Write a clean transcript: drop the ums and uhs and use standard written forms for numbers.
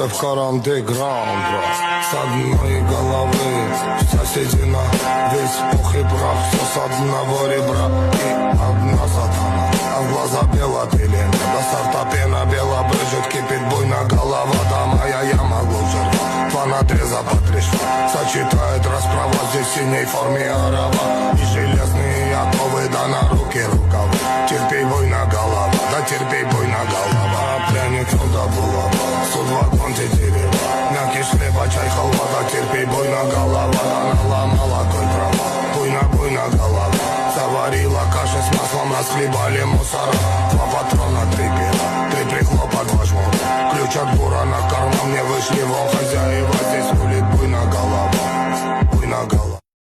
в каранте граунд, с одной головы соседи на весь пух и прах. Все с одного ребра и одна сатана, а в глаза бела пелена. До старта пена бела брызжет, кипит буйно голова. Да моя яма глубже рва, план отреза потрясла. Сочетает расправа здесь в синей форме арава. И железные оковы, да на руки рукавы. Терпей буйно голова, да терпей буйно голова. Пряник сюда булава, суд вагон тетерева. Мягкий хлеба, чай, халва, да терпей буйно голова. Да наломала коль дрова, буйно голова. Заварила каши с маслом, расхлебали мусора. 2 патрона, 3 пера, 3 прихлопа, 2 жмура. Ключ от бура на карман, мне вышли волны.